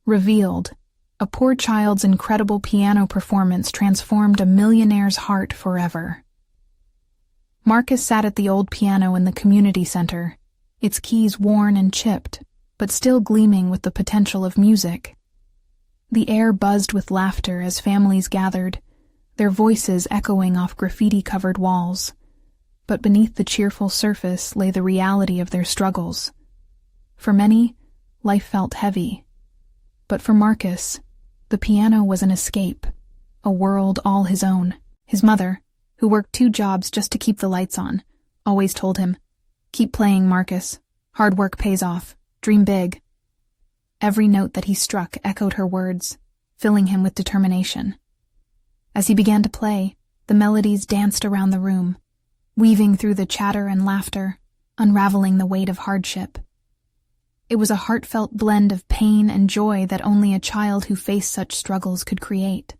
Revealed, a poor child's incredible piano performance transformed a millionaire's heart forever. Marcus sat at the old piano in the community center, its keys worn and chipped, but still gleaming with the potential of music. The air buzzed with laughter as families gathered, their voices echoing off graffiti-covered walls. But beneath the cheerful surface lay the reality of their struggles. For many, life felt heavy. But for Marcus, the piano was an escape, a world all his own. His mother, who worked 2 jobs just to keep the lights on, always told him, "Keep playing, Marcus. Hard work pays off. Dream big." Every note that he struck echoed her words, filling him with determination. As he began to play, the melodies danced around the room, weaving through the chatter and laughter, unraveling the weight of hardship. It was a heartfelt blend of pain and joy that only a child who faced such struggles could create.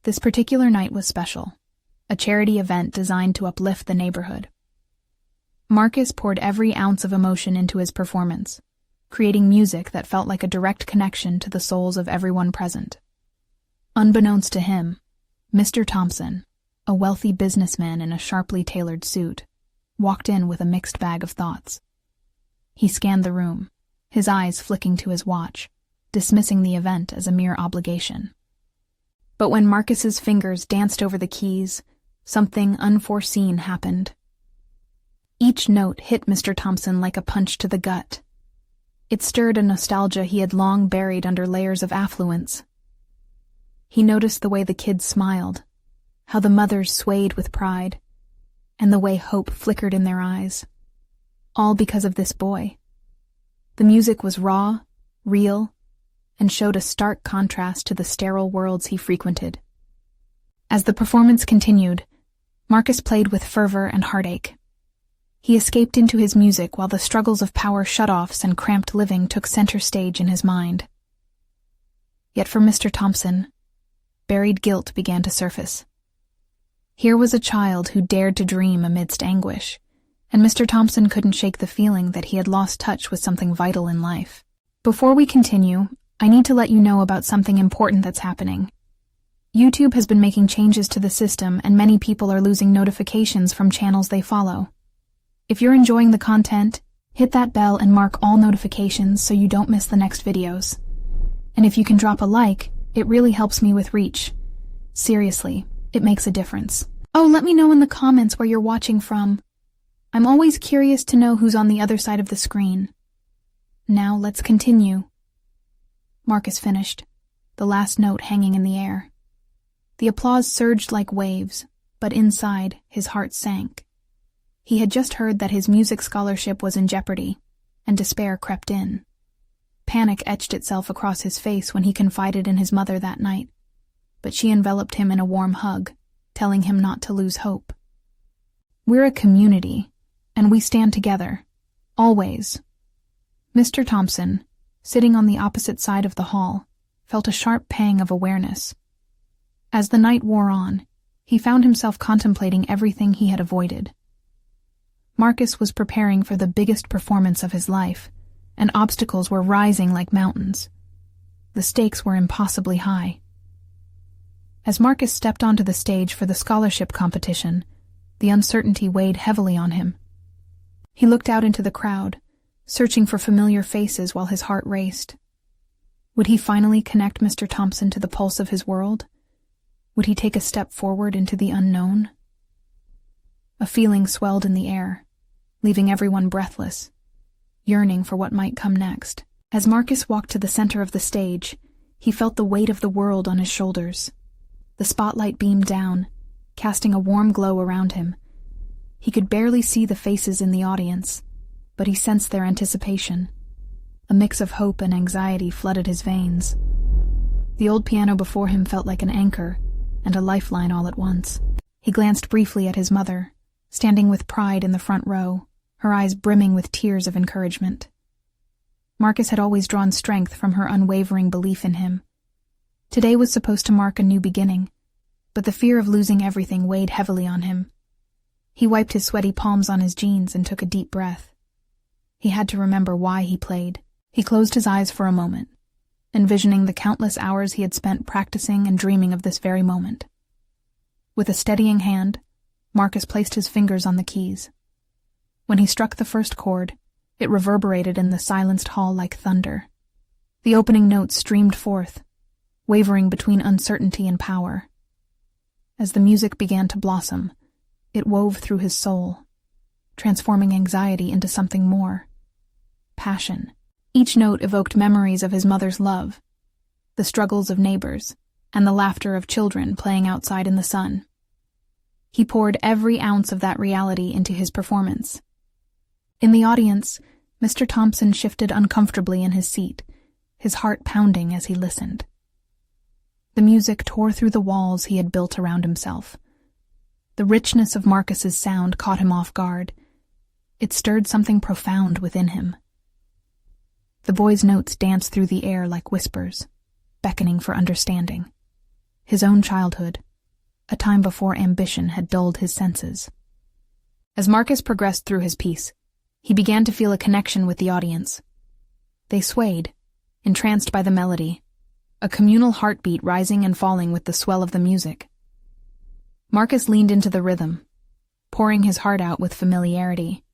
This particular night was special, a charity event designed to uplift the neighborhood. Marcus poured every ounce of emotion into his performance, creating music that felt like a direct connection to the souls of everyone present. Unbeknownst to him, Mr. Thompson, a wealthy businessman in a sharply tailored suit, walked in with a mixed bag of thoughts. He scanned the room, his eyes flicking to his watch, dismissing the event as a mere obligation. But when Marcus's fingers danced over the keys, something unforeseen happened. Each note hit Mr. Thompson like a punch to the gut. It stirred a nostalgia he had long buried under layers of affluence. He noticed the way the kids smiled, how the mothers swayed with pride, and the way hope flickered in their eyes. All because of this boy. The music was raw, real, and showed a stark contrast to the sterile worlds he frequented. As the performance continued, Marcus played with fervor and heartache. He escaped into his music while the struggles of power shutoffs and cramped living took center stage in his mind. Yet for Mr. Thompson, buried guilt began to surface. Here was a child who dared to dream amidst anguish, and Mr. Thompson couldn't shake the feeling that he had lost touch with something vital in life. Before we continue, I need to let you know about something important that's happening. YouTube has been making changes to the system, and many people are losing notifications from channels they follow. If you're enjoying the content, hit that bell and mark all notifications so you don't miss the next videos. And if you can drop a like, it really helps me with reach. Seriously, it makes a difference. Oh, let me know in the comments where you're watching from. I'm always curious to know who's on the other side of the screen. Now let's continue. Marcus finished, the last note hanging in the air. The applause surged like waves, but inside, his heart sank. He had just heard that his music scholarship was in jeopardy, and despair crept in. Panic etched itself across his face when he confided in his mother that night, but she enveloped him in a warm hug, telling him not to lose hope. We're a community, and we stand together, always. Mr. Thompson, sitting on the opposite side of the hall, felt a sharp pang of awareness. As the night wore on, he found himself contemplating everything he had avoided. Marcus was preparing for the biggest performance of his life, and obstacles were rising like mountains. The stakes were impossibly high. As Marcus stepped onto the stage for the scholarship competition, the uncertainty weighed heavily on him. He looked out into the crowd, searching for familiar faces while his heart raced. Would he finally connect Mr. Thompson to the pulse of his world? Would he take a step forward into the unknown? A feeling swelled in the air, leaving everyone breathless, yearning for what might come next. As Marcus walked to the center of the stage, he felt the weight of the world on his shoulders. The spotlight beamed down, casting a warm glow around him. He could barely see the faces in the audience, but he sensed their anticipation. A mix of hope and anxiety flooded his veins. The old piano before him felt like an anchor and a lifeline all at once. He glanced briefly at his mother, standing with pride in the front row, her eyes brimming with tears of encouragement. Marcus had always drawn strength from her unwavering belief in him. Today was supposed to mark a new beginning, but the fear of losing everything weighed heavily on him. He wiped his sweaty palms on his jeans and took a deep breath. He had to remember why he played. He closed his eyes for a moment, envisioning the countless hours he had spent practicing and dreaming of this very moment. With a steadying hand, Marcus placed his fingers on the keys. When he struck the first chord, it reverberated in the silenced hall like thunder. The opening notes streamed forth, wavering between uncertainty and power. As the music began to blossom, it wove through his soul, transforming anxiety into something more: passion. Each note evoked memories of his mother's love, the struggles of neighbors, and the laughter of children playing outside in the sun. He poured every ounce of that reality into his performance. In the audience, Mr. Thompson shifted uncomfortably in his seat, his heart pounding as he listened. The music tore through the walls he had built around himself. The richness of Marcus's sound caught him off guard. It stirred something profound within him. The boy's notes danced through the air like whispers, beckoning for understanding. His own childhood, a time before ambition had dulled his senses. As Marcus progressed through his piece, he began to feel a connection with the audience. They swayed, entranced by the melody, a communal heartbeat rising and falling with the swell of the music. Marcus leaned into the rhythm, pouring his heart out with familiarity.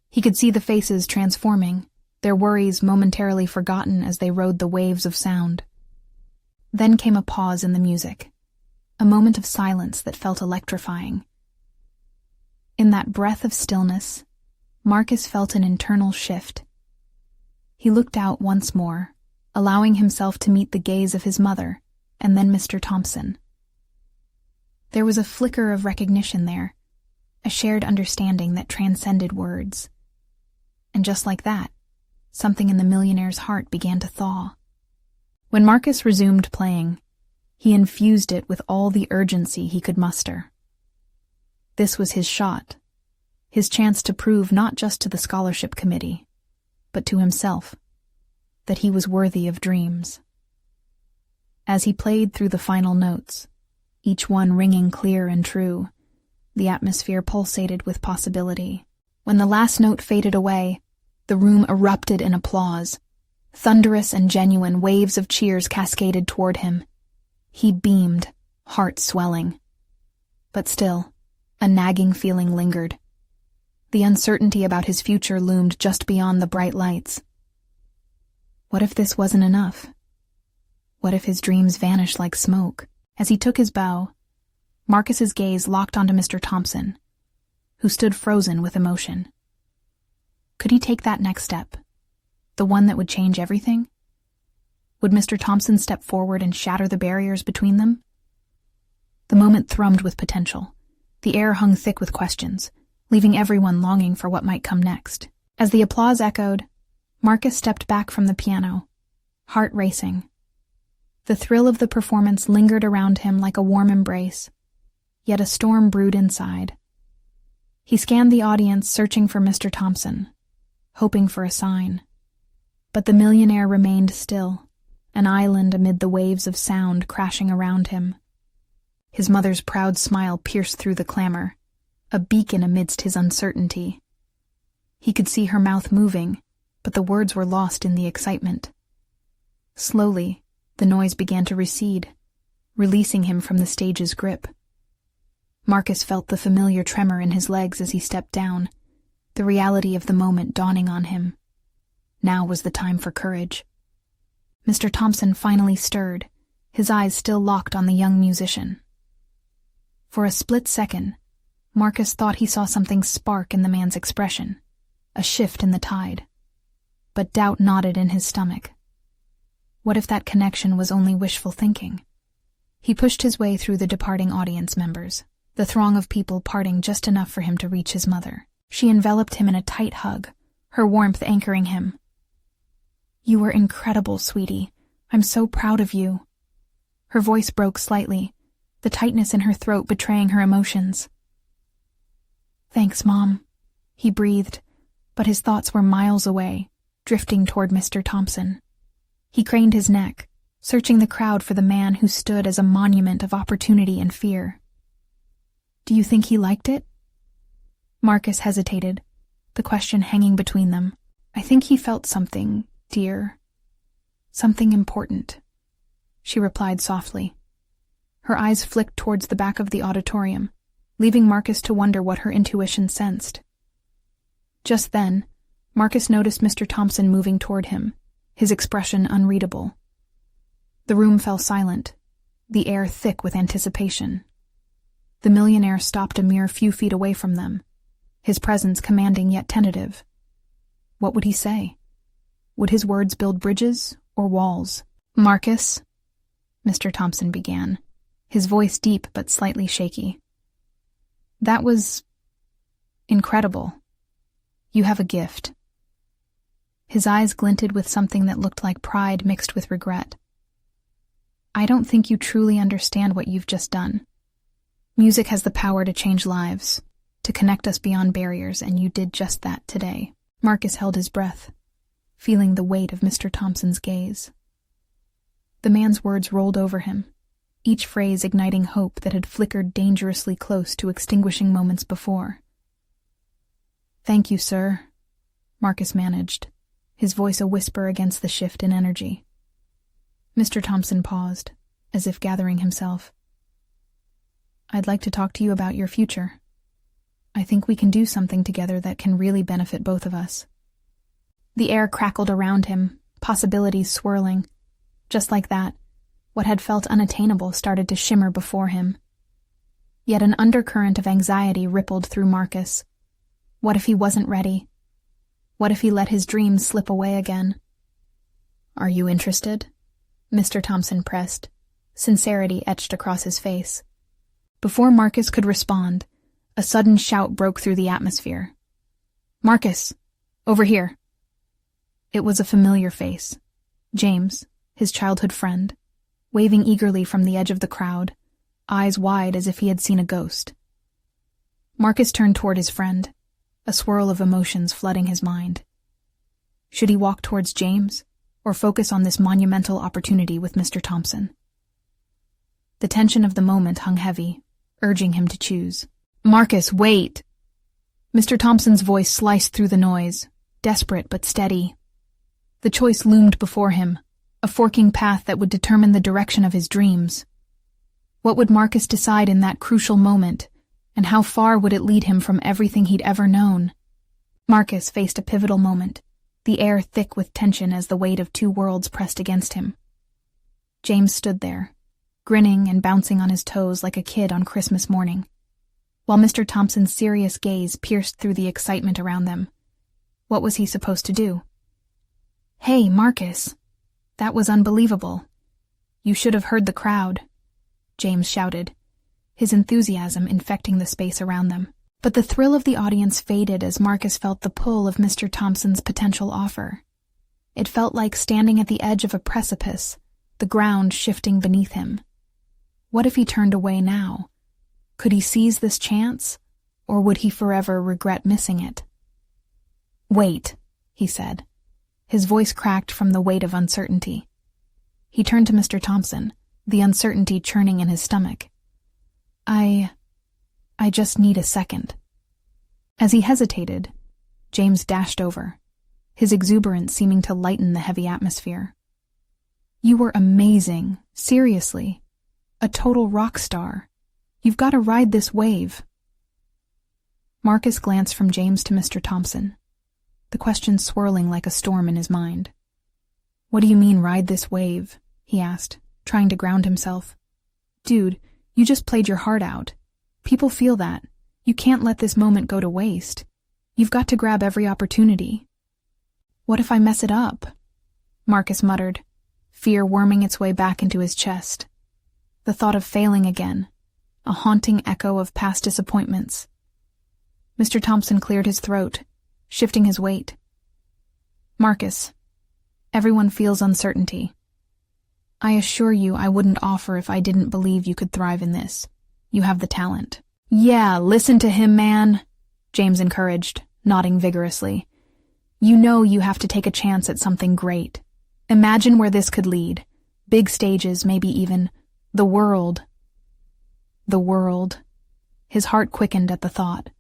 He could see the faces transforming, their worries momentarily forgotten as they rode the waves of sound. Then came a pause in the music, a moment of silence that felt electrifying. In that breath of stillness, Marcus felt an internal shift. He looked out once more, allowing himself to meet the gaze of his mother, and then Mr. Thompson. There was a flicker of recognition there, a shared understanding that transcended words. And just like that, something in the millionaire's heart began to thaw. When Marcus resumed playing, he infused it with all the urgency he could muster. This was his shot, his chance to prove not just to the scholarship committee, but to himself, that he was worthy of dreams. As he played through the final notes, each one ringing clear and true, the atmosphere pulsated with possibility. When the last note faded away, the room erupted in applause. Thunderous and genuine waves of cheers cascaded toward him. He beamed, heart swelling. But still, a nagging feeling lingered. The uncertainty about his future loomed just beyond the bright lights. What if this wasn't enough? What if his dreams vanished like smoke? As he took his bow, Marcus's gaze locked onto Mr. Thompson, who stood frozen with emotion. Could he take that next step? The one that would change everything? Would Mr. Thompson step forward and shatter the barriers between them? The moment thrummed with potential. The air hung thick with questions, leaving everyone longing for what might come next. As the applause echoed, Marcus stepped back from the piano, heart racing. The thrill of the performance lingered around him like a warm embrace, yet a storm brewed inside. He scanned the audience, searching for Mr. Thompson, hoping for a sign. But the millionaire remained still, an island amid the waves of sound crashing around him. His mother's proud smile pierced through the clamor, a beacon amidst his uncertainty. He could see her mouth moving, but the words were lost in the excitement. Slowly, the noise began to recede, releasing him from the stage's grip. Marcus felt the familiar tremor in his legs as he stepped down, the reality of the moment dawning on him. Now was the time for courage. Mr. Thompson finally stirred, his eyes still locked on the young musician. For a split second, Marcus thought he saw something spark in the man's expression, a shift in the tide. But doubt knotted in his stomach. What if that connection was only wishful thinking? He pushed his way through the departing audience members, the throng of people parting just enough for him to reach his mother. She enveloped him in a tight hug, her warmth anchoring him. "You were incredible, sweetie. I'm so proud of you." Her voice broke slightly, the tightness in her throat betraying her emotions. "Thanks, Mom," he breathed, but his thoughts were miles away, drifting toward Mr. Thompson. He craned his neck, searching the crowd for the man who stood as a monument of opportunity and fear. "Do you think he liked it?" Marcus hesitated, the question hanging between them. "I think he felt something, dear." Something important, she replied softly. Her eyes flicked towards the back of the auditorium, leaving Marcus to wonder what her intuition sensed. Just then, Marcus noticed Mr. Thompson moving toward him, his expression unreadable. The room fell silent, the air thick with anticipation. The millionaire stopped a mere few feet away from them, his presence commanding yet tentative. What would he say? Would his words build bridges or walls? "Marcus," Mr. Thompson began, his voice deep but slightly shaky. "That was incredible. You have a gift." His eyes glinted with something that looked like pride mixed with regret. "I don't think you truly understand what you've just done. Music has the power to change lives, to connect us beyond barriers, and you did just that today." Marcus held his breath, feeling the weight of Mr. Thompson's gaze. The man's words rolled over him, each phrase igniting hope that had flickered dangerously close to extinguishing moments before. "Thank you, sir," Marcus managed, his voice a whisper against the shift in energy. Mr. Thompson paused, as if gathering himself. "I'd like to talk to you about your future. I think we can do something together that can really benefit both of us." The air crackled around him, possibilities swirling. Just like that, what had felt unattainable started to shimmer before him. Yet an undercurrent of anxiety rippled through Marcus. What if he wasn't ready? What if he let his dreams slip away again? "Are you interested?" Mr. Thompson pressed, sincerity etched across his face. Before Marcus could respond, a sudden shout broke through the atmosphere. "Marcus! Over here!" It was a familiar face. James, his childhood friend, waving eagerly from the edge of the crowd, eyes wide as if he had seen a ghost. Marcus turned toward his friend, a swirl of emotions flooding his mind. Should he walk towards James, or focus on this monumental opportunity with Mr. Thompson? The tension of the moment hung heavy, urging him to choose. "Marcus, wait!" Mr. Thompson's voice sliced through the noise, desperate but steady. The choice loomed before him, a forking path that would determine the direction of his dreams. What would Marcus decide in that crucial moment, and how far would it lead him from everything he'd ever known? Marcus faced a pivotal moment, the air thick with tension as the weight of two worlds pressed against him. James stood there, grinning and bouncing on his toes like a kid on Christmas morning, while Mr. Thompson's serious gaze pierced through the excitement around them. What was he supposed to do? "Hey, Marcus! That was unbelievable. You should have heard the crowd," James shouted, his enthusiasm infecting the space around them. But the thrill of the audience faded as Marcus felt the pull of Mr. Thompson's potential offer. It felt like standing at the edge of a precipice, the ground shifting beneath him. What if he turned away now? Could he seize this chance, or would he forever regret missing it? "Wait," he said, his voice cracked from the weight of uncertainty. He turned to Mr. Thompson, the uncertainty churning in his stomach. I just need a second." As he hesitated, James dashed over, his exuberance seeming to lighten the heavy atmosphere. "You were amazing, seriously. A total rock star. You've got to ride this wave." Marcus glanced from James to Mr. Thompson, the question swirling like a storm in his mind. "What do you mean, ride this wave?" he asked, trying to ground himself. "Dude, you just played your heart out. People feel that. You can't let this moment go to waste. You've got to grab every opportunity." "What if I mess it up?" Marcus muttered, fear worming its way back into his chest. The thought of failing again, a haunting echo of past disappointments. Mr. Thompson cleared his throat, shifting his weight. "Marcus, everyone feels uncertainty. I assure you I wouldn't offer if I didn't believe you could thrive in this. You have the talent." "Yeah, listen to him, man," James encouraged, nodding vigorously. "You know you have to take a chance at something great. Imagine where this could lead. Big stages, maybe even the world." The world. His heart quickened at the thought.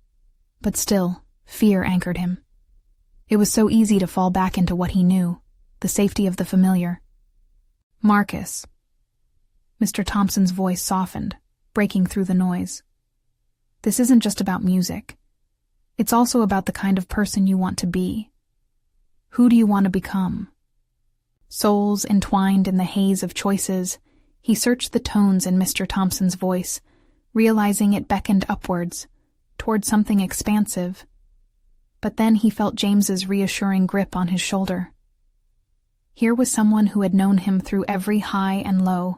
But still, fear anchored him. It was so easy to fall back into what he knew, the safety of the familiar. Marcus. Mr. Thompson's voice softened, breaking through the noise. This isn't just about music. It's also about the kind of person you want to be. Who do you want to become? Souls entwined in the haze of choices, he searched the tones in Mr. Thompson's voice, realizing it beckoned upwards, toward something expansive. But then he felt James's reassuring grip on his shoulder. Here was someone who had known him through every high and low.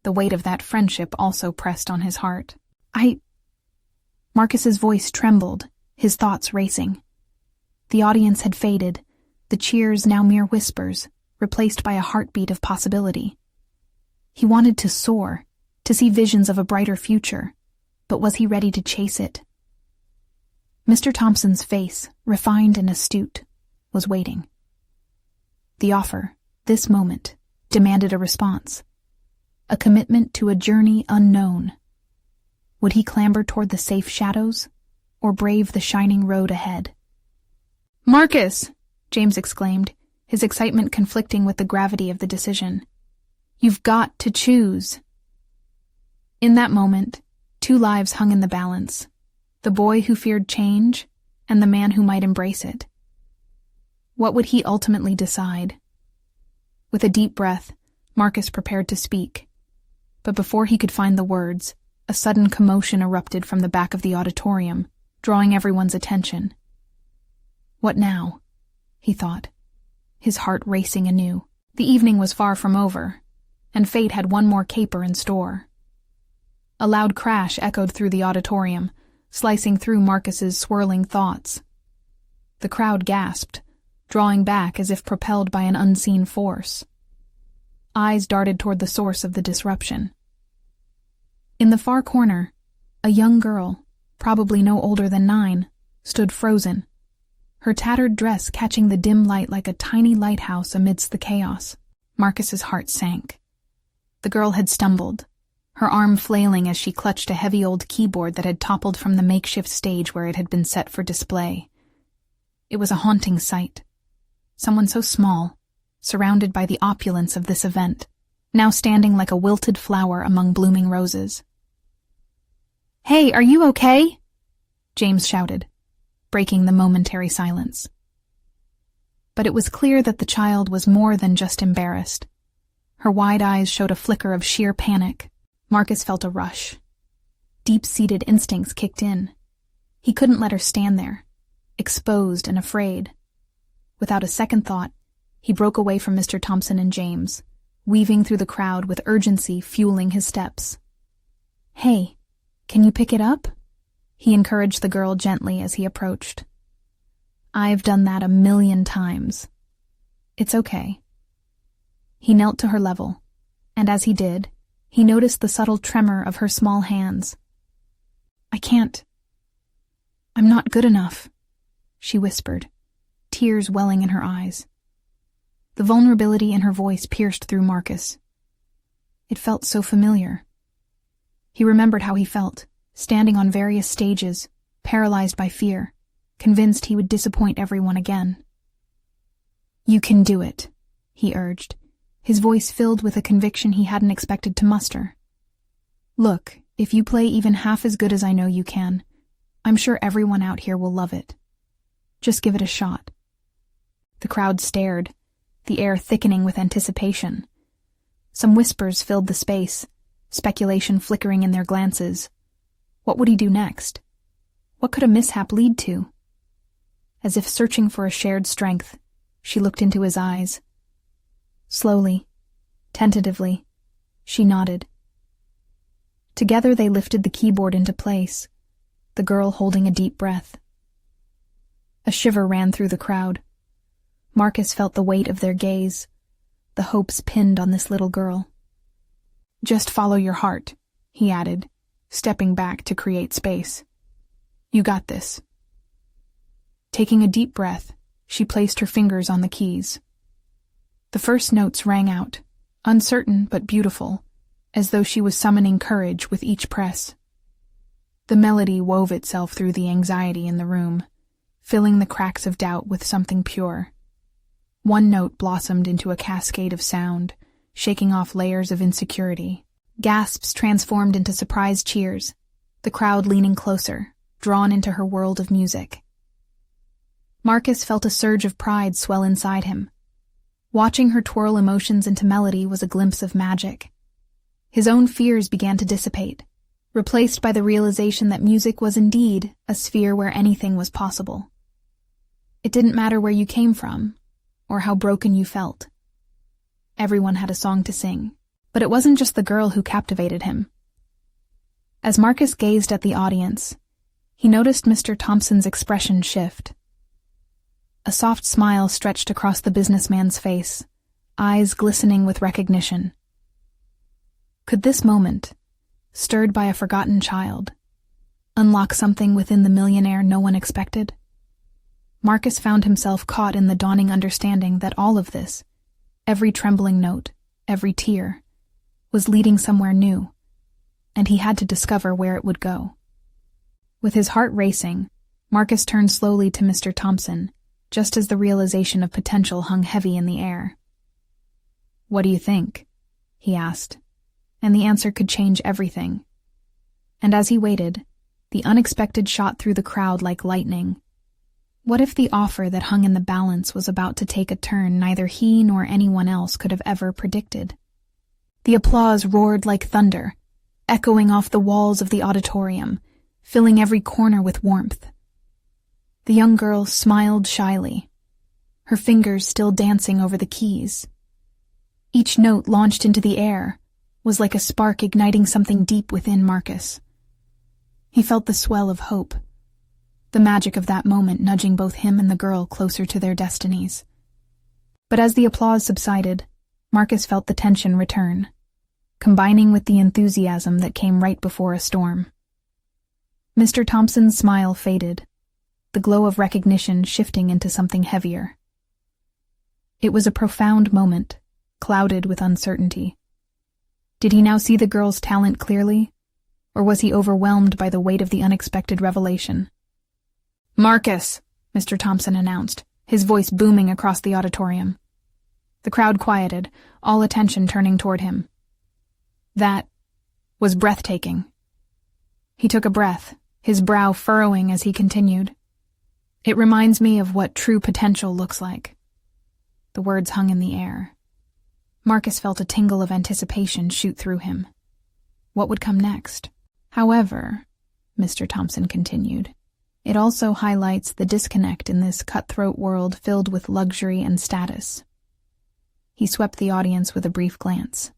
The weight of that friendship also pressed on his heart. Marcus's voice trembled, his thoughts racing. The audience had faded, the cheers now mere whispers, replaced by a heartbeat of possibility. He wanted to soar, to see visions of a brighter future, but was he ready to chase it? Mr. Thompson's face, refined and astute, was waiting. The offer, this moment, demanded a response. A commitment to a journey unknown. Would he clamber toward the safe shadows, or brave the shining road ahead? "Marcus!" James exclaimed, his excitement conflicting with the gravity of the decision. "You've got to choose." In that moment, two lives hung in the balance, the boy who feared change and the man who might embrace it. What would he ultimately decide? With a deep breath, Marcus prepared to speak. But before he could find the words, a sudden commotion erupted from the back of the auditorium, drawing everyone's attention. What now? He thought, his heart racing anew. The evening was far from over, and fate had one more caper in store. A loud crash echoed through the auditorium, slicing through Marcus's swirling thoughts. The crowd gasped, drawing back as if propelled by an unseen force. Eyes darted toward the source of the disruption. In the far corner, a young girl, probably no older than 9, stood frozen, her tattered dress catching the dim light like a tiny lighthouse amidst the chaos. Marcus's heart sank. The girl had stumbled, her arm flailing as she clutched a heavy old keyboard that had toppled from the makeshift stage where it had been set for display. It was a haunting sight. Someone so small, surrounded by the opulence of this event, now standing like a wilted flower among blooming roses. "Hey, are you okay?" James shouted, breaking the momentary silence. But it was clear that the child was more than just embarrassed. Her wide eyes showed a flicker of sheer panic. Marcus felt a rush. Deep-seated instincts kicked in. He couldn't let her stand there, exposed and afraid. Without a second thought, he broke away from Mr. Thompson and James, weaving through the crowd with urgency fueling his steps. "Hey, can you pick it up?" he encouraged the girl gently as he approached. "I've done that 1,000,000 times. It's okay." He knelt to her level, and as he did, he noticed the subtle tremor of her small hands. "I can't. I'm not good enough," she whispered, tears welling in her eyes. The vulnerability in her voice pierced through Marcus. It felt so familiar. He remembered how he felt, standing on various stages, paralyzed by fear, convinced he would disappoint everyone again. "You can do it," he urged, his voice filled with a conviction he hadn't expected to muster. "Look, if you play even half as good as I know you can, I'm sure everyone out here will love it. Just give it a shot." The crowd stared, the air thickening with anticipation. Some whispers filled the space, speculation flickering in their glances. What would he do next? What could a mishap lead to? As if searching for a shared strength, she looked into his eyes. Slowly, tentatively, she nodded. Together they lifted the keyboard into place, the girl holding a deep breath. A shiver ran through the crowd. Marcus felt the weight of their gaze, the hopes pinned on this little girl. "Just follow your heart," he added, stepping back to create space. "You got this." Taking a deep breath, she placed her fingers on the keys. The first notes rang out, uncertain but beautiful, as though she was summoning courage with each press. The melody wove itself through the anxiety in the room, filling the cracks of doubt with something pure. One note blossomed into a cascade of sound, shaking off layers of insecurity. Gasps transformed into surprised cheers, the crowd leaning closer, drawn into her world of music. Marcus felt a surge of pride swell inside him. Watching her twirl emotions into melody was a glimpse of magic. His own fears began to dissipate, replaced by the realization that music was indeed a sphere where anything was possible. It didn't matter where you came from, or how broken you felt. Everyone had a song to sing, but it wasn't just the girl who captivated him. As Marcus gazed at the audience, he noticed Mr. Thompson's expression shift. A soft smile stretched across the businessman's face, eyes glistening with recognition. Could this moment, stirred by a forgotten child, unlock something within the millionaire no one expected? Marcus found himself caught in the dawning understanding that all of this, every trembling note, every tear, was leading somewhere new, and he had to discover where it would go. With his heart racing, Marcus turned slowly to Mr. Thompson, just as the realization of potential hung heavy in the air. "What do you think?" he asked, and the answer could change everything. And as he waited, the unexpected shot through the crowd like lightning. What if the offer that hung in the balance was about to take a turn neither he nor anyone else could have ever predicted? The applause roared like thunder, echoing off the walls of the auditorium, filling every corner with warmth. The young girl smiled shyly, her fingers still dancing over the keys. Each note launched into the air was like a spark igniting something deep within Marcus. He felt the swell of hope, the magic of that moment nudging both him and the girl closer to their destinies. But as the applause subsided, Marcus felt the tension return, combining with the enthusiasm that came right before a storm. Mr. Thompson's smile faded, the glow of recognition shifting into something heavier. It was a profound moment, clouded with uncertainty. Did he now see the girl's talent clearly, or was he overwhelmed by the weight of the unexpected revelation? "Marcus," Mr. Thompson announced, his voice booming across the auditorium. The crowd quieted, all attention turning toward him. That was breathtaking. He took a breath, his brow furrowing as he continued. "It reminds me of what true potential looks like." The words hung in the air. Marcus felt a tingle of anticipation shoot through him. What would come next? "However," Mr. Thompson continued, "it also highlights the disconnect in this cutthroat world filled with luxury and status." He swept the audience with a brief glance.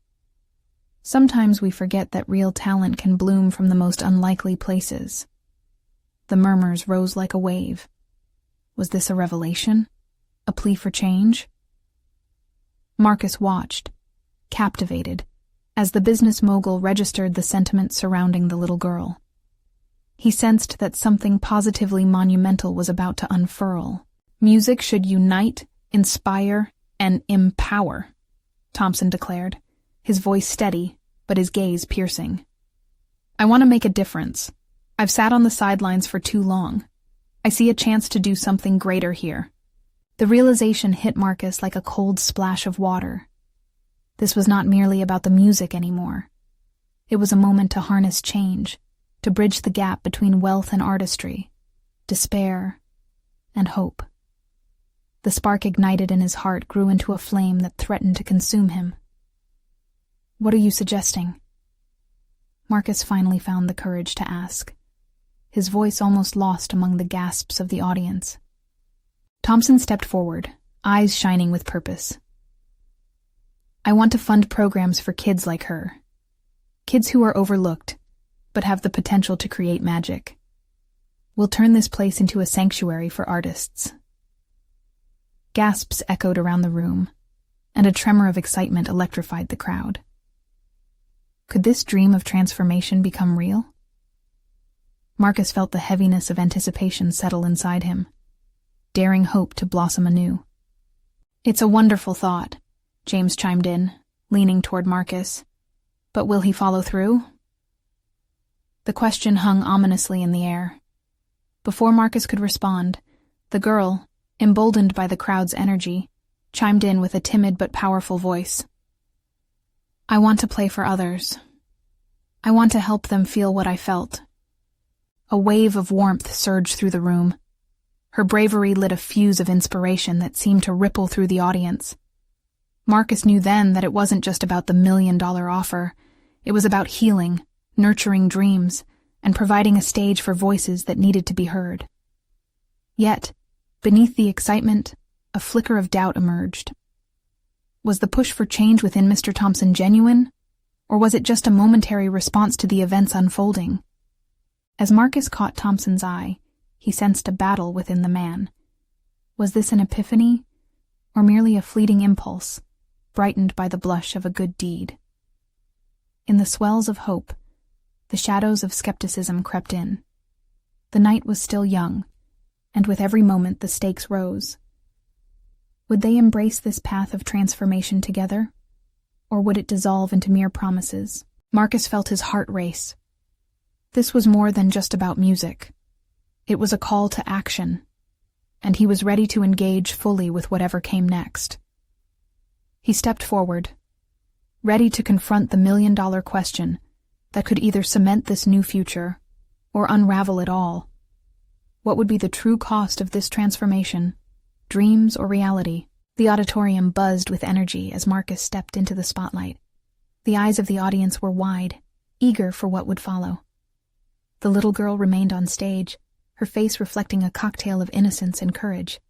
"Sometimes we forget that real talent can bloom from the most unlikely places." The murmurs rose like a wave. Was this a revelation? A plea for change? Marcus watched, captivated, as the business mogul registered the sentiment surrounding the little girl. He sensed that something positively monumental was about to unfurl. "Music should unite, inspire, and empower," Thompson declared, his voice steady, but his gaze piercing. "I want to make a difference. I've sat on the sidelines for too long. I see a chance to do something greater here." The realization hit Marcus like a cold splash of water. This was not merely about the music anymore. It was a moment to harness change, to bridge the gap between wealth and artistry, despair and hope. The spark ignited in his heart grew into a flame that threatened to consume him. "What are you suggesting?" Marcus finally found the courage to ask, his voice almost lost among the gasps of the audience. Thompson stepped forward, eyes shining with purpose. "I want to fund programs for kids like her. Kids who are overlooked, but have the potential to create magic. We'll turn this place into a sanctuary for artists." Gasps echoed around the room, and a tremor of excitement electrified the crowd. Could this dream of transformation become real? Marcus felt the heaviness of anticipation settle inside him, daring hope to blossom anew. "It's a wonderful thought," James chimed in, leaning toward Marcus. "But will he follow through?" The question hung ominously in the air. Before Marcus could respond, the girl, emboldened by the crowd's energy, chimed in with a timid but powerful voice. I want to play for others. I want to help them feel what I felt. A wave of warmth surged through the room. Her bravery lit a fuse of inspiration that seemed to ripple through the audience. Marcus knew then that it wasn't just about the $1 million offer. It was about healing, nurturing dreams, and providing a stage for voices that needed to be heard. Yet, beneath the excitement, a flicker of doubt emerged. Was the push for change within Mr. Thompson genuine, or was it just a momentary response to the events unfolding? As Marcus caught Thompson's eye, he sensed a battle within the man. Was this an epiphany, or merely a fleeting impulse, brightened by the blush of a good deed? In the swells of hope, the shadows of skepticism crept in. The night was still young, and with every moment the stakes rose. Would they embrace this path of transformation together, or would it dissolve into mere promises? Marcus felt his heart race. This was more than just about music. It was a call to action, and he was ready to engage fully with whatever came next. He stepped forward, ready to confront the $1 million question that could either cement this new future or unravel it all. What would be the true cost of this transformation, dreams or reality? The auditorium buzzed with energy as Marcus stepped into the spotlight. The eyes of the audience were wide, eager for what would follow. The little girl remained on stage, her face reflecting a cocktail of innocence and courage.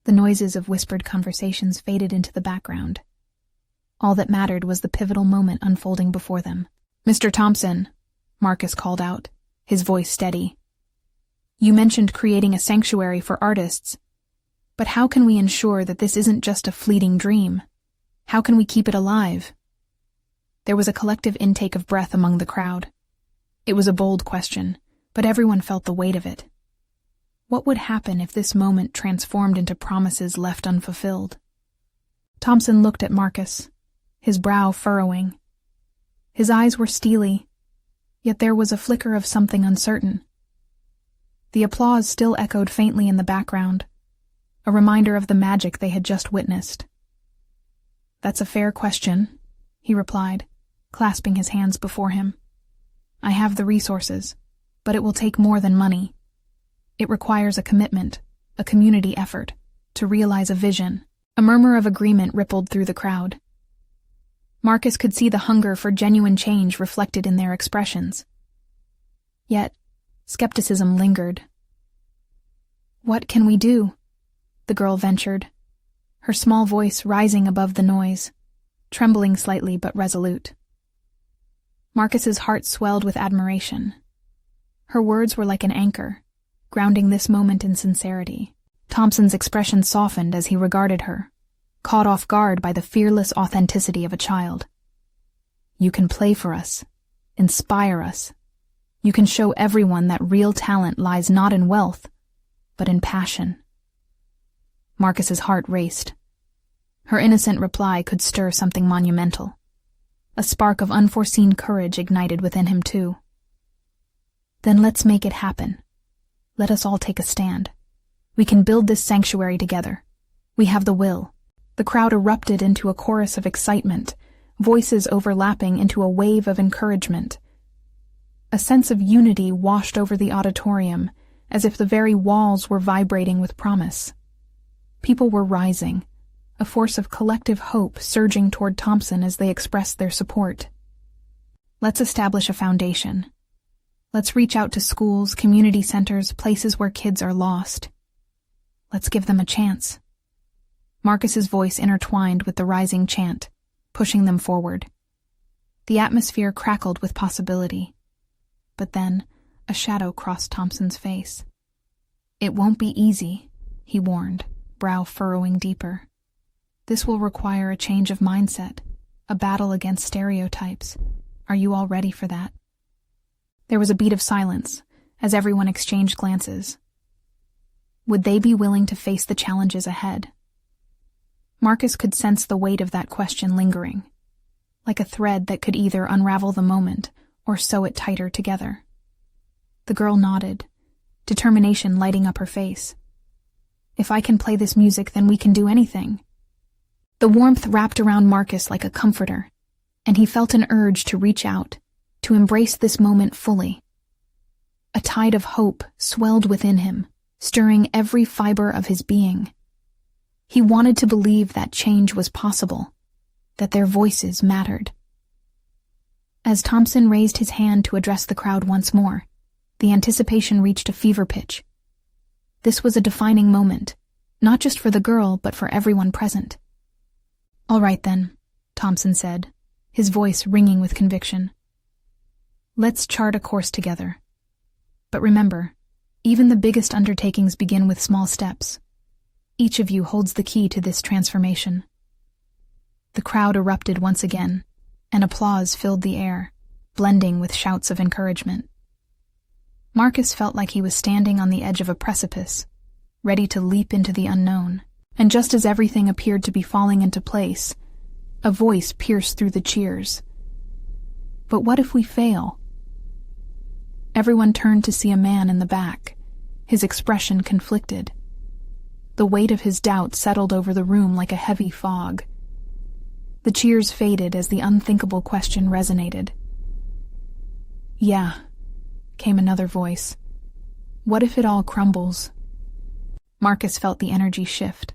The noises of whispered conversations faded into the background. All that mattered was the pivotal moment unfolding before them. "Mr. Thompson," Marcus called out, his voice steady. "You mentioned creating a sanctuary for artists. But how can we ensure that this isn't just a fleeting dream? How can we keep it alive?" There was a collective intake of breath among the crowd. It was a bold question, but everyone felt the weight of it. What would happen if this moment transformed into promises left unfulfilled? Thompson looked at Marcus, his brow furrowing. His eyes were steely, yet there was a flicker of something uncertain. The applause still echoed faintly in the background, a reminder of the magic they had just witnessed. "That's a fair question," he replied, clasping his hands before him. "I have the resources, but it will take more than money. It requires a commitment, a community effort, to realize a vision." A murmur of agreement rippled through the crowd. Marcus could see the hunger for genuine change reflected in their expressions. Yet, skepticism lingered. "What can we do?" the girl ventured, her small voice rising above the noise, trembling slightly but resolute. Marcus's heart swelled with admiration. Her words were like an anchor, grounding this moment in sincerity. Thompson's expression softened as he regarded her, caught off guard by the fearless authenticity of a child. "You can play for us, inspire us. You can show everyone that real talent lies not in wealth, but in passion." Marcus's heart raced. Her innocent reply could stir something monumental. A spark of unforeseen courage ignited within him too. "Then let's make it happen. Let us all take a stand. We can build this sanctuary together. We have the will." The crowd erupted into a chorus of excitement, voices overlapping into a wave of encouragement. A sense of unity washed over the auditorium, as if the very walls were vibrating with promise. People were rising, a force of collective hope surging toward Thompson as they expressed their support. "Let's establish a foundation. Let's reach out to schools, community centers, places where kids are lost. Let's give them a chance." Marcus's voice intertwined with the rising chant, pushing them forward. The atmosphere crackled with possibility. But then, a shadow crossed Thompson's face. "It won't be easy," he warned, brow furrowing deeper. "This will require a change of mindset, a battle against stereotypes. Are you all ready for that?" There was a beat of silence, as everyone exchanged glances. Would they be willing to face the challenges ahead? Marcus could sense the weight of that question lingering, like a thread that could either unravel the moment or sew it tighter together. The girl nodded, determination lighting up her face. "If I can play this music, then we can do anything." The warmth wrapped around Marcus like a comforter. and he felt an urge to reach out, to embrace this moment fully. A tide of hope swelled within him, stirring every fiber of his being. He wanted to believe that change was possible, that their voices mattered. As Thompson raised his hand to address the crowd once more, the anticipation reached a fever pitch. This was a defining moment, not just for the girl, but for everyone present. "All right then," Thompson said, his voice ringing with conviction. "Let's chart a course together. But remember, even the biggest undertakings begin with small steps. Each of you holds the key to this transformation." The crowd erupted once again, and applause filled the air, blending with shouts of encouragement. Marcus felt like he was standing on the edge of a precipice, ready to leap into the unknown. And just as everything appeared to be falling into place, a voice pierced through the cheers. "But what if we fail?" Everyone turned to see a man in the back, his expression conflicted. The weight of his doubt settled over the room like a heavy fog. The cheers faded as the unthinkable question resonated. "Yeah," came another voice. "What if it all crumbles?" Marcus felt the energy shift,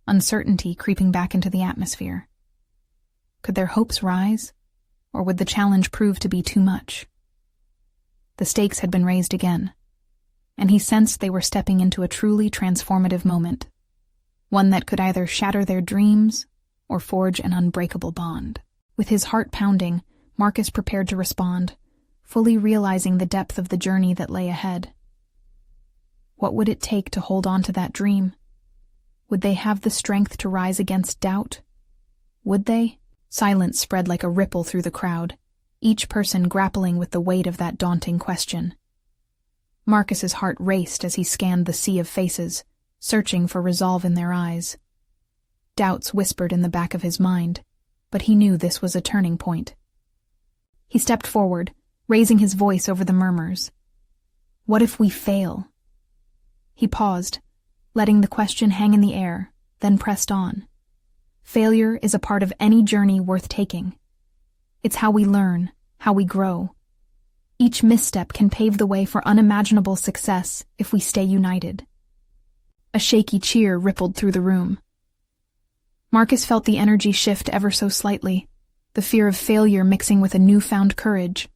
uncertainty creeping back into the atmosphere. Could their hopes rise, or would the challenge prove to be too much? The stakes had been raised again, and he sensed they were stepping into a truly transformative moment, one that could either shatter their dreams or forge an unbreakable bond. With his heart pounding, Marcus prepared to respond, fully realizing the depth of the journey that lay ahead. What would it take to hold on to that dream? Would they have the strength to rise against doubt? Would they? Silence spread like a ripple through the crowd, each person grappling with the weight of that daunting question. Marcus's heart raced as he scanned the sea of faces, searching for resolve in their eyes. Doubts whispered in the back of his mind, but he knew this was a turning point. He stepped forward, raising his voice over the murmurs. "What if we fail?" He paused, letting the question hang in the air, then pressed on. Failure is a part of any journey worth taking. It's how we learn, how we grow. Each misstep can pave the way for unimaginable success if we stay united. A shaky cheer rippled through the room. Marcus felt the energy shift ever so slightly, the fear of failure mixing with a newfound courage.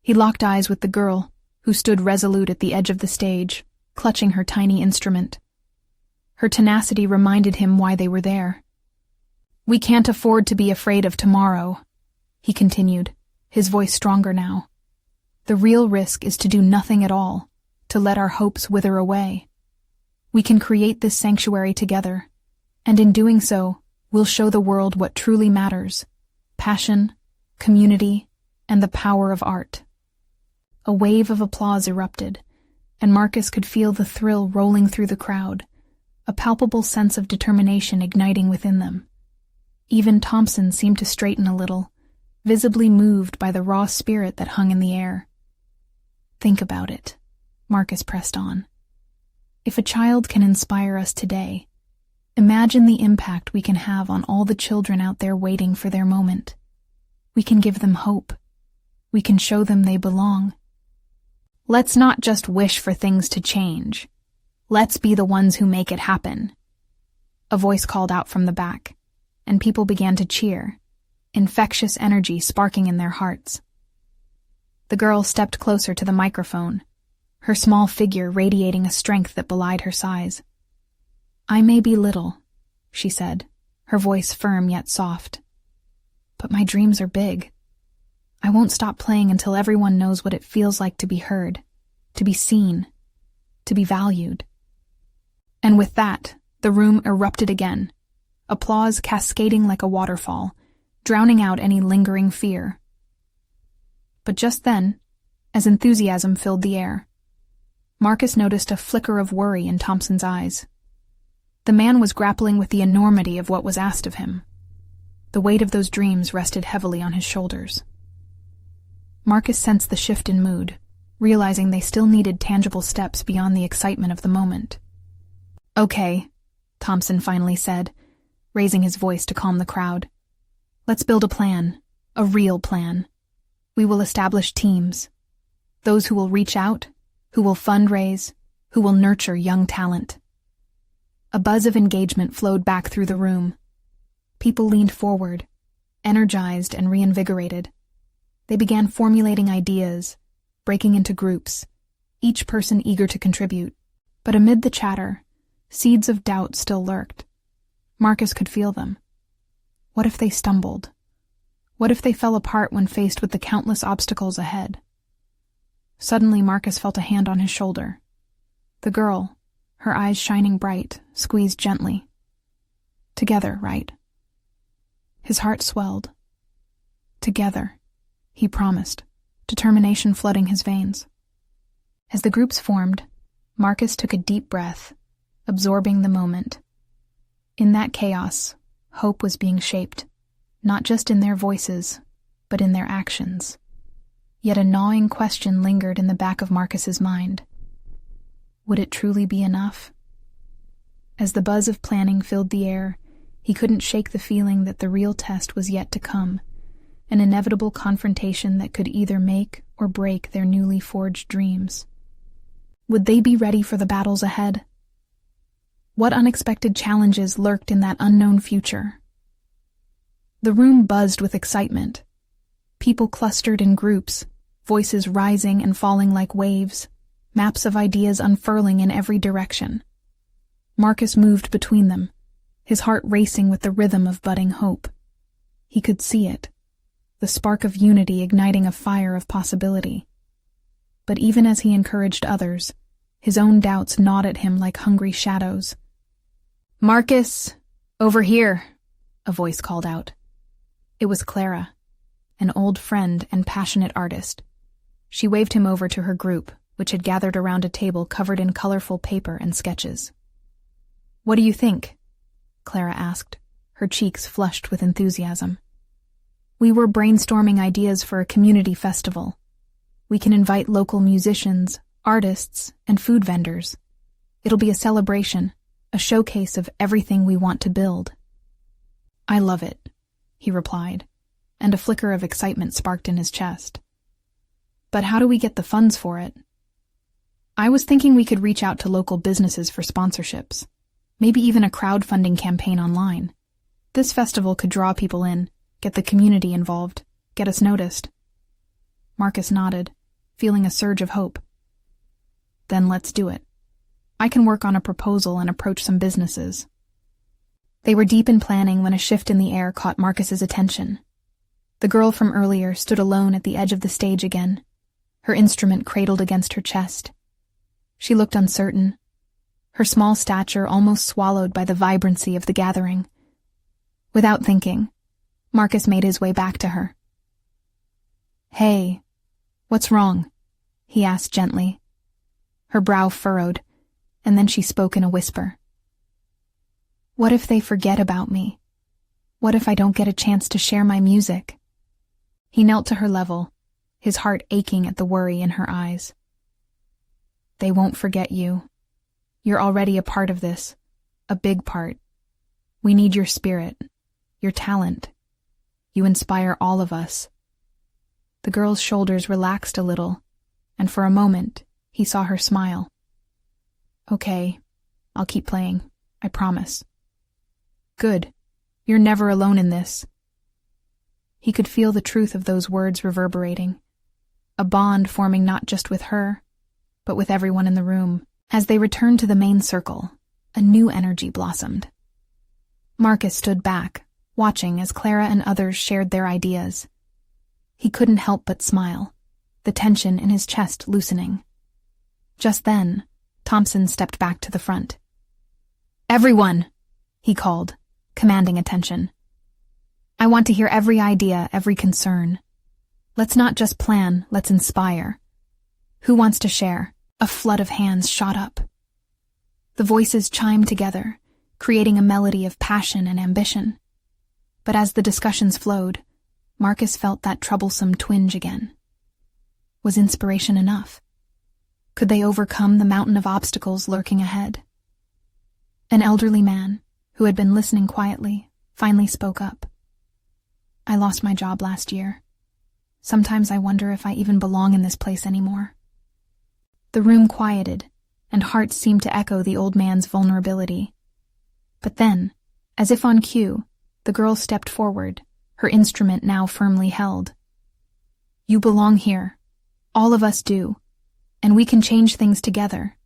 He locked eyes with the girl, who stood resolute at the edge of the stage, clutching her tiny instrument. Her tenacity reminded him why they were there. "We can't afford to be afraid of tomorrow," he continued, his voice stronger now. "The real risk is to do nothing at all, to let our hopes wither away. We can create this sanctuary together, and in doing so, we'll show the world what truly matters: passion, community, and the power of art." A wave of applause erupted, and Marcus could feel the thrill rolling through the crowd, a palpable sense of determination igniting within them. Even Thompson seemed to straighten a little, visibly moved by the raw spirit that hung in the air. "Think about it," Marcus pressed on. "If a child can inspire us today, imagine the impact we can have on all the children out there waiting for their moment. We can give them hope. We can show them they belong. Let's not just wish for things to change. Let's be the ones who make it happen." A voice called out from the back, and people began to cheer, infectious energy sparking in their hearts. The girl stepped closer to the microphone, her small figure radiating a strength that belied her size. "I may be little," she said, her voice firm yet soft, "but my dreams are big. I won't stop playing until everyone knows what it feels like to be heard, to be seen, to be valued." And with that, the room erupted again, applause cascading like a waterfall, drowning out any lingering fear. But just then, as enthusiasm filled the air, Marcus noticed a flicker of worry in Thompson's eyes. The man was grappling with the enormity of what was asked of him. The weight of those dreams rested heavily on his shoulders. Marcus sensed the shift in mood, realizing they still needed tangible steps beyond the excitement of the moment. "Okay," Thompson finally said, raising his voice to calm the crowd. Let's build a plan, a real plan. We will establish teams. Those who will reach out, who will fundraise, who will nurture young talent. A buzz of engagement flowed back through the room. People leaned forward, energized and reinvigorated. They began formulating ideas, breaking into groups, each person eager to contribute. But amid the chatter, seeds of doubt still lurked. Marcus could feel them. What if they stumbled? What if they fell apart when faced with the countless obstacles ahead? Suddenly, Marcus felt a hand on his shoulder. The girl, her eyes shining bright, squeezed gently. Together, right? His heart swelled. Together, he promised, determination flooding his veins. As the groups formed, Marcus took a deep breath, absorbing the moment. In that chaos, hope was being shaped, not just in their voices, but in their actions. Yet a gnawing question lingered in the back of Marcus's mind. Would it truly be enough? As the buzz of planning filled the air, he couldn't shake the feeling that the real test was yet to come, an inevitable confrontation that could either make or break their newly forged dreams. Would they be ready for the battles ahead? What unexpected challenges lurked in that unknown future? The room buzzed with excitement. People clustered in groups, voices rising and falling like waves, maps of ideas unfurling in every direction. Marcus moved between them, his heart racing with the rhythm of budding hope. He could see it, the spark of unity igniting a fire of possibility. But even as he encouraged others, his own doubts gnawed at him like hungry shadows. "Marcus, over here," a voice called out. It was Clara, an old friend and passionate artist. She waved him over to her group, which had gathered around a table covered in colorful paper and sketches. "What do you think?" Clara asked, her cheeks flushed with enthusiasm. "We were brainstorming ideas for a community festival. We can invite local musicians, artists, and food vendors. It'll be a celebration, a showcase of everything we want to build." "I love it," he replied, and a flicker of excitement sparked in his chest. "But how do we get the funds for it?" "I was thinking we could reach out to local businesses for sponsorships, maybe even a crowdfunding campaign online. This festival could draw people in, get the community involved, get us noticed." Marcus nodded, feeling a surge of hope. "Then let's do it. I can work on a proposal and approach some businesses." They were deep in planning when a shift in the air caught Marcus's attention. The girl from earlier stood alone at the edge of the stage again, her instrument cradled against her chest. She looked uncertain, her small stature almost swallowed by the vibrancy of the gathering. Without thinking, Marcus made his way back to her. "Hey, what's wrong?" he asked gently. Her brow furrowed, and then she spoke in a whisper. "What if they forget about me? What if I don't get a chance to share my music?" He knelt to her level, his heart aching at the worry in her eyes. "They won't forget you. You're already a part of this, a big part. We need your spirit, your talent. You inspire all of us." The girl's shoulders relaxed a little, and for a moment, he saw her smile. "Okay, I'll keep playing, I promise." "Good. You're never alone in this." He could feel the truth of those words reverberating, a bond forming not just with her, but with everyone in the room. As they returned to the main circle, a new energy blossomed. Marcus stood back, watching as Clara and others shared their ideas. He couldn't help but smile, the tension in his chest loosening. Just then, Thompson stepped back to the front. "Everyone," he called, commanding attention. "I want to hear every idea, every concern. Let's not just plan, let's inspire. Who wants to share?" A flood of hands shot up. The voices chimed together, creating a melody of passion and ambition. But as the discussions flowed, Marcus felt that troublesome twinge again. Was inspiration enough? Could they overcome the mountain of obstacles lurking ahead? An elderly man, who had been listening quietly, finally spoke up. I lost my job last year. Sometimes I wonder if I even belong in this place anymore." The room quieted, and hearts seemed to echo the old man's vulnerability. But then, as if on cue, the girl stepped forward, her instrument now firmly held. "You belong here. All of us do. And we can change things together."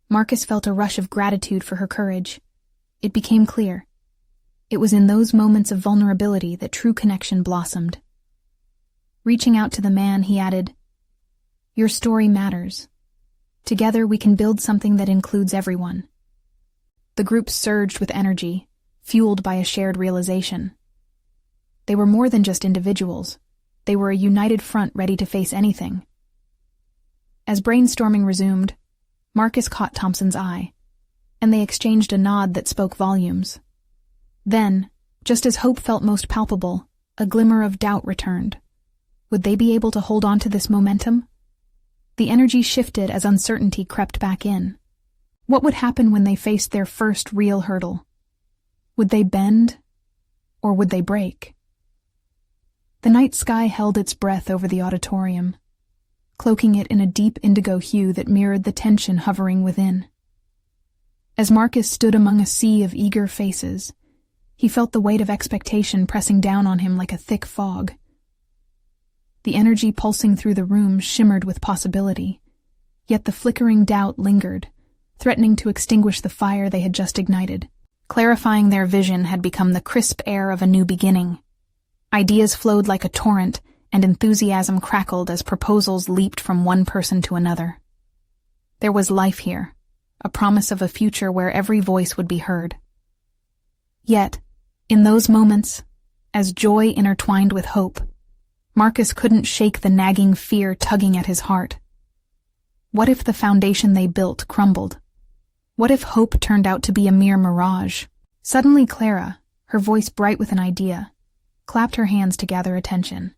Marcus felt a rush of gratitude for her courage. It became clear. It was in those moments of vulnerability that true connection blossomed. Reaching out to the man, he added, "Your story matters. Together we can build something that includes everyone." The group surged with energy, fueled by a shared realization. They were more than just individuals. They were a united front ready to face anything. As brainstorming resumed, Marcus caught Thompson's eye, and they exchanged a nod that spoke volumes. Then, just as hope felt most palpable, a glimmer of doubt returned. Would they be able to hold on to this momentum? The energy shifted as uncertainty crept back in. What would happen when they faced their first real hurdle? Would they bend, or would they break? The night sky held its breath over the auditorium, cloaking it in a deep indigo hue that mirrored the tension hovering within. As Marcus stood among a sea of eager faces, he felt the weight of expectation pressing down on him like a thick fog. The energy pulsing through the room shimmered with possibility, yet the flickering doubt lingered, threatening to extinguish the fire they had just ignited. Clarifying their vision had become the crisp air of a new beginning. Ideas flowed like a torrent, and enthusiasm crackled as proposals leaped from one person to another. There was life here, a promise of a future where every voice would be heard. Yet, in those moments, as joy intertwined with hope, Marcus couldn't shake the nagging fear tugging at his heart. What if the foundation they built crumbled? What if hope turned out to be a mere mirage? Suddenly Clara, her voice bright with an idea, clapped her hands to gather attention.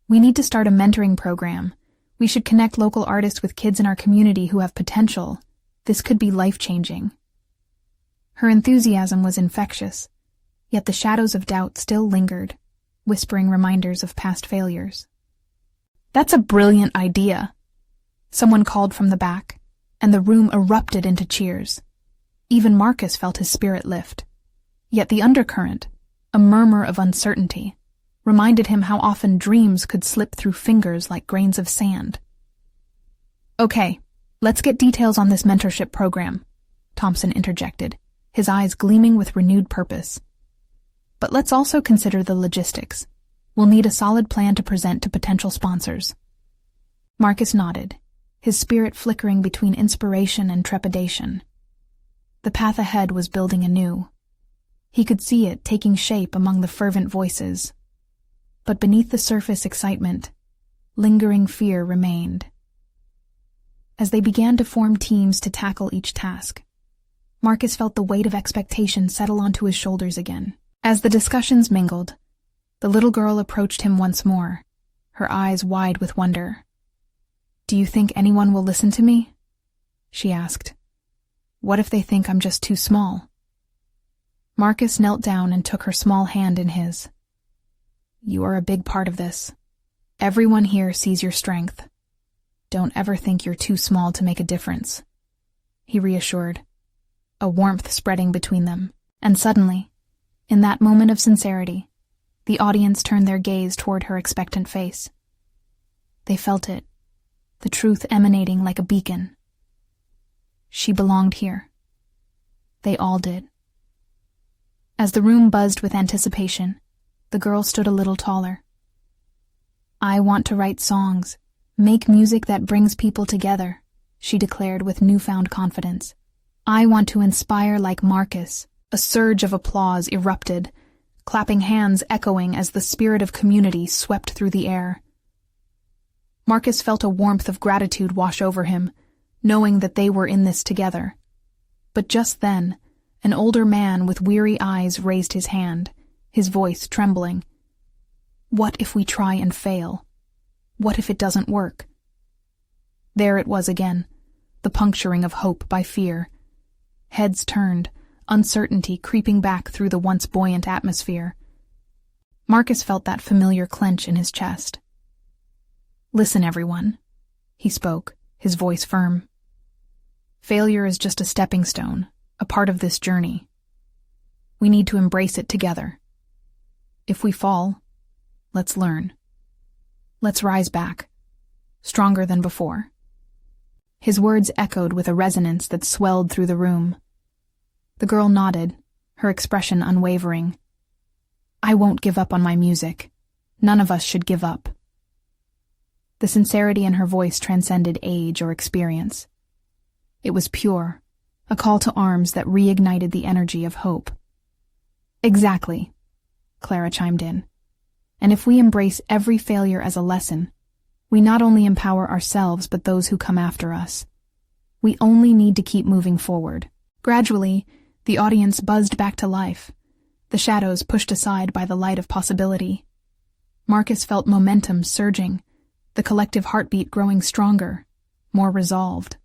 "We need to start a mentoring program. We should connect local artists with kids in our community who have potential. This could be life-changing." Her enthusiasm was infectious, yet the shadows of doubt still lingered, whispering reminders of past failures. "That's a brilliant idea," someone called from the back, and the room erupted into cheers. Even Marcus felt his spirit lift. Yet the undercurrent, a murmur of uncertainty, reminded him how often dreams could slip through fingers like grains of sand. "Okay, let's get details on this mentorship program," Thompson interjected, his eyes gleaming with renewed purpose. "But let's also consider the logistics. We'll need a solid plan to present to potential sponsors." Marcus nodded, his spirit flickering between inspiration and trepidation. The path ahead was building anew. He could see it taking shape among the fervent voices. But beneath the surface excitement, lingering fear remained. As they began to form teams to tackle each task, Marcus felt the weight of expectation settle onto his shoulders again. As the discussions mingled, the little girl approached him once more, her eyes wide with wonder. "Do you think anyone will listen to me?" she asked. "What if they think I'm just too small?" Marcus knelt down and took her small hand in his. "You are a big part of this. Everyone here sees your strength. Don't ever think you're too small to make a difference," he reassured, a warmth spreading between them. And suddenly, in that moment of sincerity, the audience turned their gaze toward her expectant face. They felt it, the truth emanating like a beacon. She belonged here. They all did. As the room buzzed with anticipation, the girl stood a little taller. "I want to write songs, make music that brings people together," she declared with newfound confidence. "I want to inspire like Marcus." A surge of applause erupted, clapping hands echoing as the spirit of community swept through the air. Marcus felt a warmth of gratitude wash over him, knowing that they were in this together. But just then, an older man with weary eyes raised his hand, his voice trembling. "What if we try and fail? What if it doesn't work?" There it was again, the puncturing of hope by fear. Heads turned, uncertainty creeping back through the once buoyant atmosphere. Marcus felt that familiar clench in his chest. "Listen, everyone," he spoke, his voice firm. "Failure is just a stepping stone, a part of this journey. We need to embrace it together. If we fall, let's learn. Let's rise back, stronger than before." His words echoed with a resonance that swelled through the room. The girl nodded, her expression unwavering. "I won't give up on my music. None of us should give up." The sincerity in her voice transcended age or experience. It was pure, a call to arms that reignited the energy of hope. "Exactly," Clara chimed in. "And if we embrace every failure as a lesson, we not only empower ourselves but those who come after us. We only need to keep moving forward." Gradually, the audience buzzed back to life, the shadows pushed aside by the light of possibility. Marcus felt momentum surging, the collective heartbeat growing stronger, more resolved.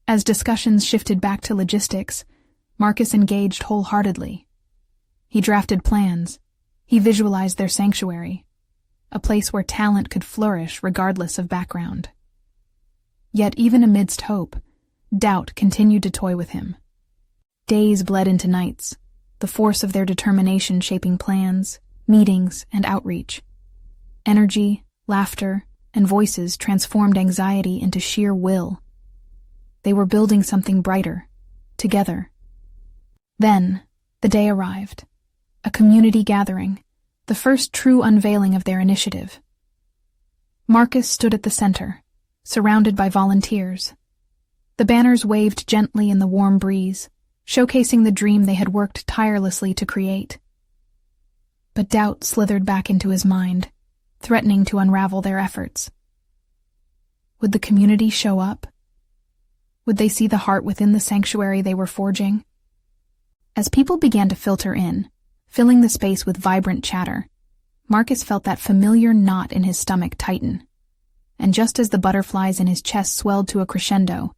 As discussions shifted back to logistics, Marcus engaged wholeheartedly. He drafted plans. He visualized their sanctuary, a place where talent could flourish regardless of background. Yet even amidst hope, doubt continued to toy with him. Days bled into nights, the force of their determination shaping plans, meetings, and outreach. Energy, laughter, and voices transformed anxiety into sheer will. They were building something brighter, together. Then, the day arrived. A community gathering, the first true unveiling of their initiative. Marcus stood at the center, surrounded by volunteers. The banners waved gently in the warm breeze, showcasing the dream they had worked tirelessly to create. But doubt slithered back into his mind, threatening to unravel their efforts. Would the community show up? Would they see the heart within the sanctuary they were forging? As people began to filter in, filling the space with vibrant chatter, Marcus felt that familiar knot in his stomach tighten. And just as the butterflies in his chest swelled to a crescendo,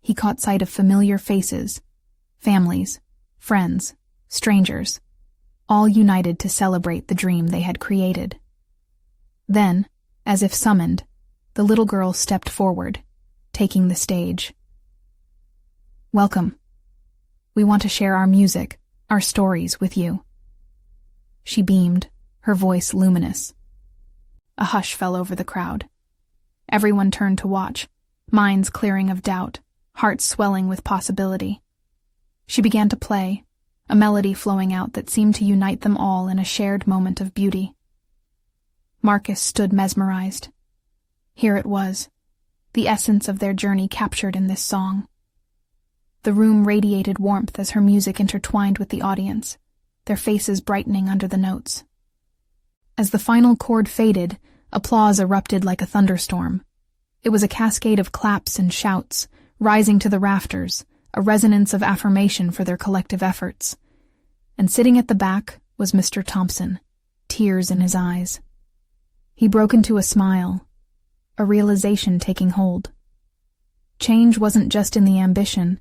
he caught sight of familiar faces, families, friends, strangers, all united to celebrate the dream they had created. Then, as if summoned, the little girl stepped forward, taking the stage. "Welcome. We want to share our music, our stories with you." She beamed, her voice luminous. A hush fell over the crowd. Everyone turned to watch, minds clearing of doubt, hearts swelling with possibility. She began to play, a melody flowing out that seemed to unite them all in a shared moment of beauty. Marcus stood mesmerized. Here it was, the essence of their journey captured in this song. The room radiated warmth as her music intertwined with the audience, their faces brightening under the notes. As the final chord faded, applause erupted like a thunderstorm. It was a cascade of claps and shouts, rising to the rafters, a resonance of affirmation for their collective efforts. And sitting at the back was Mr. Thompson, tears in his eyes. He broke into a smile, a realization taking hold. Change wasn't just in the ambition,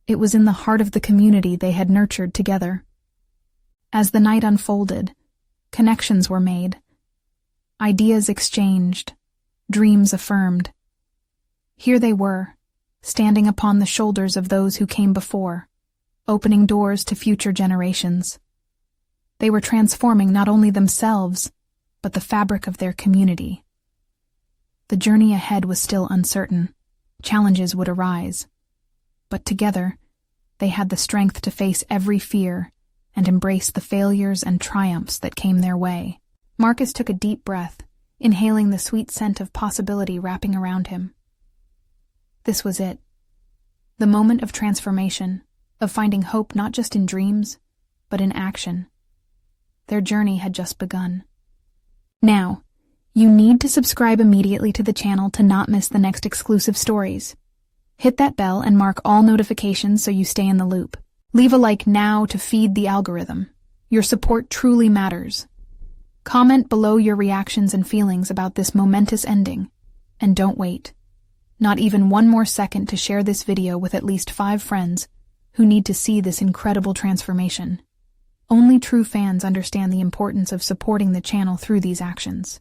it was in the heart of the community they had nurtured together. As the night unfolded, connections were made, ideas exchanged, dreams affirmed. Here they were, standing upon the shoulders of those who came before, opening doors to future generations. They were transforming not only themselves, but the fabric of their community. The journey ahead was still uncertain. Challenges would arise. But together, they had the strength to face every fear and embrace the failures and triumphs that came their way. Marcus took a deep breath, inhaling the sweet scent of possibility wrapping around him. This was it. The moment of transformation, of finding hope not just in dreams, but in action. Their journey had just begun. Now, you need to subscribe immediately to the channel to not miss the next exclusive stories. Hit that bell and mark all notifications so you stay in the loop. Leave a like now to feed the algorithm. Your support truly matters. Comment below your reactions and feelings about this momentous ending. And don't wait. Not even one more second to share this video with at least 5 friends who need to see this incredible transformation. Only true fans understand the importance of supporting the channel through these actions.